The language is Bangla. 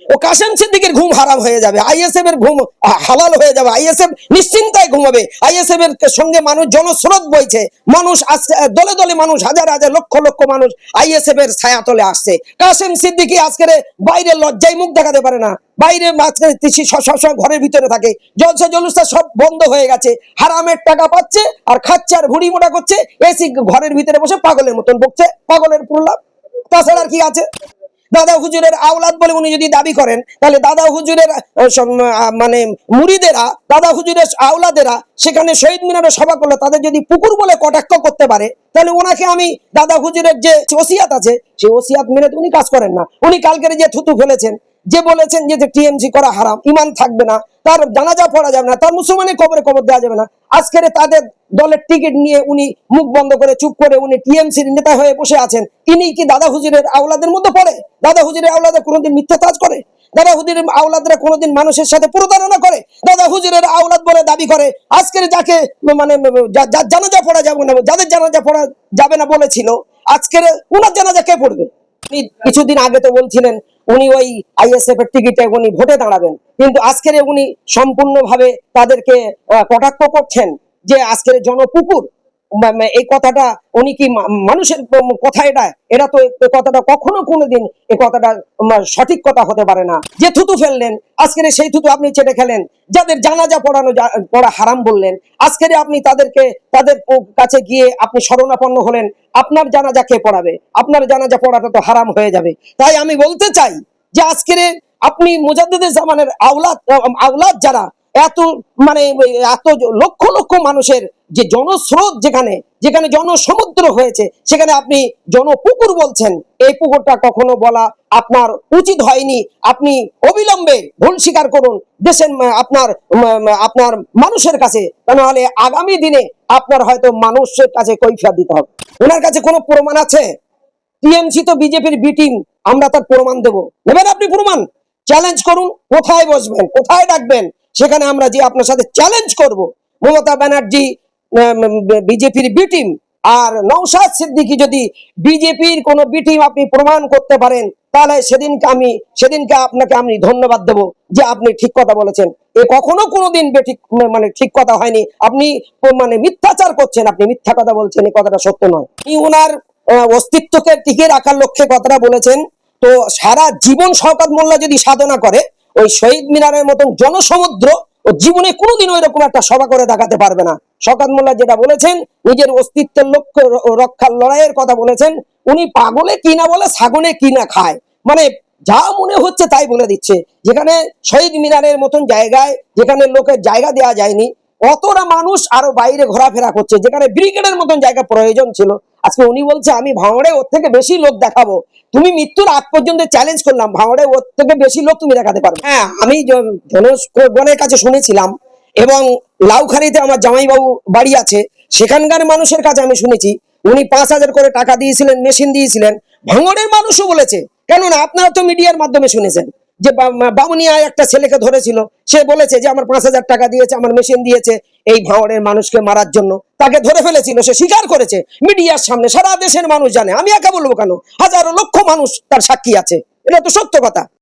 ও কাসেম সিদ্দিকের ঘুম হারাম হয়ে যাবে, আইএসএফ এর ঘুম হালাল হয়ে যাবে, আইএসএফ নিশ্চিন্তায় ঘুমাবে, আইএসএফ এর সঙ্গে মানুষ জনস্রোত বইছে, মানুষ দলে দলে মানুষ, হাজার হাজার লক্ষ লক্ষ মানুষ আইএসএফ এর ছায়াতলে আসছে। কাসেম সিদ্দিকী আজকের বাইরে লজ্জায় মুখ দেখাতে পারে না, বাইরে সবসময় ঘরের ভিতরে থাকে, জলসা জলুসা সব বন্ধ হয়ে গেছে, হারামের টাকা পাচ্ছে আর খাচ্ছে আর ভুড়ি মোটা করছে, এসি ঘরের ভিতরে বসে পাগলের মতন বকছে, পাগলের প্রলাপ, তাছাড়া আর কি আছে? দাদা হুজুরের আওলাদ বলে উনি যদি দাবি করেন, তাহলে দাদা হুজুরের মানে মুরিদেরা, দাদা হুজুরের আওলাদেরা সেখানে শহীদ মিনারে সভা করলে তাদের যদি পুকুর বলে কটাক্ষ করতে পারে, তাহলে ওনাকে আমি দাদা হুজুরের যে ওসিয়াত আছে সেই ওসিয়াত মেনে উনি কাজ করেন না। উনি কালকের যে থুতু ফেলেছেন, যে বলেছেন যে টিএমসি করা হারাম, ইমান থাকবে না, তার জানাজা পড়া যাবে না, তার মুসলমানের কবরে কবর দেওয়া যাবে না, আজকের তাদের দলের টিকিট নিয়ে উনি মুখ বন্ধ করে চুপ করে উনি টিএমসির নেতা হয়ে বসে আছেন, ইনি কি দাদা হুজুরের আওলাদের মধ্যে পড়ে? দাদা হুজুরের আওলাদে কোনোদিন মিথ্যা কাজ করে? দাদা হুজুরের আওলাদরা কোনোদিন মানুষের সাথে প্রতারণা করে? দাদা হুজুরের আওলাদ বলে দাবি করে আজকের যাকে মানে জানাজা পড়া যাবে না, যাদের জানাজা পড়া যাবে না বলেছিল, আজকের উনার জানাজা কে পড়বে? কিছুদিন আগে তো বলছিলেন উনি ওই আইএসএফ এর টিকিটে উনি ভোটে দাঁড়াবেন, কিন্তু আজকের উনি সম্পূর্ণভাবে তাদেরকে কটাক্ষ করছেন যে আজকের জনপুকুর, এই কথাটা উনি কি মানুষের কথা? এটা তো কথাটা কখনো কোনোদিন এই কথাটা সঠিক কথা হতে পারে না। যে থুতু ফেললেন আজকের সেই থুতু আপনি চেটে খেলেন, যাদের জানাজা পড়া হারাম বললেন, আজকের আপনি তাদের কাছে গিয়ে আপনি শরণাপন্ন হলেন, আপনার জানাজা কে পড়াবে? আপনার জানাজা পড়াটা তো হারাম হয়ে যাবে। তাই আমি বলতে চাই যে আজকের আপনি মুজাদ্দিদে জামানের আওলাদ যারা এত মানে এত লক্ষ লক্ষ মানুষের যে জনস্রোত, যেখানে যেখানে জনসমুদ্র হয়েছে, সেখানে আপনি জনপুকুর বলছেন, এই পুকুরটা কখনো বলা আপনার উচিত হয়নি। আপনি অবিলম্বে ভুল স্বীকার করুন দেশের আপনার মানুষের কাছে, নাহলে আগামী দিনে আপনার হয়তো মানুষের কাছে কৈফিয়ত দিতে হবে। ওনার কাছে কোনো প্রমাণ আছে? টিএমসি তো বিজেপির বি টিম, আমরা তার প্রমাণ দেবো, নেবেন আপনি প্রমাণ? চ্যালেঞ্জ করুন, কোথায় বসবেন, কোথায় ডাকবেন, সেখানে আমরা যে আপনার সাথে চ্যালেঞ্জ করব। মমতা ব্যানার্জি বিজেপির বি টিম আর নওশাদ সিদ্দিকী যদি বিজেপির কোনো বি টিম আপনি প্রমাণ করতে পারেন, তাহলে সেদিনকে আপনাকে আমি ধন্যবাদ দেব যে আপনি ঠিক কথা বলেছেন। এ কখনো কোনোদিন বেঠিক মানে ঠিক কথা হয়নি। আপনি মানে মিথ্যাচার করছেন, আপনি মিথ্যা কথা বলছেন, এই কথাটা সত্য নয়। ওনার অস্তিত্বকে টিকে রাখার লক্ষ্যে কথাটা বলেছেন। তো সারা জীবন শওকত মোল্লা যদি সাধনা করে, ওই শহীদ মিনারের মতন জনসমুদ্র ও জীবনে কোনোদিন ওই রকম একটা সভা করে দেখাতে পারবে না। শওকত মোল্লা যেটা বলেছেন, নিজের অস্তিত্বের লক্ষ্য রক্ষার লড়াইয়ের কথা বলেছেন। উনি পাগলে কিনা বলে ছাগলে কিনা খায়, মানে যা মনে হচ্ছে তাই বলে দিচ্ছে। যেখানে শহীদ মিনারের মতন জায়গায়, যেখানে লোকের জায়গা দেওয়া যায়নি, অতটা মানুষ আরো বাইরে ঘোরাফেরা করছে, যেখানে ব্রিগেডের মতন জায়গা প্রয়োজন ছিল, আজকে উনি বলছে আমি ভাঙড়ে ওর থেকে বেশি লোক দেখাবো। তুমি মৃত্যুর আগ পর্যন্ত চ্যালেঞ্জ করলাম, ভাঙড়ে ওর থেকে বেশি লোক তুমি দেখাতে পারবে? হ্যাঁ, আমি জনগণের কাছে শুনেছিলাম, এবং লাউখালীতে আমার জামাইবাবু বাড়ি আছে, সেখানকার মানুষের কাছে আমি শুনেছি উনি 5,000 করে টাকা দিয়েছিলেন, মেশিন দিয়েছিলেন। ভাঙড়ের মানুষও বলেছে, কেননা আপনারা তো মিডিয়ার মাধ্যমে শুনেছেন যে বামুনিয়া একটা ছেলেকে ধরেছিল, সে বলেছে যে আমার 5,000 টাকা দিয়েছে, আমার মেশিন দিয়েছে এই ভাঙড়ের মানুষকে মারার জন্য। তাকে ধরে ফেলেছিল, সে স্বীকার করেছে মিডিয়ার সামনে, সারা দেশের মানুষ জানে, আমি একা বলবো কেন, হাজারো লক্ষ মানুষ তার সাক্ষী আছে, এটা তো সত্য কথা।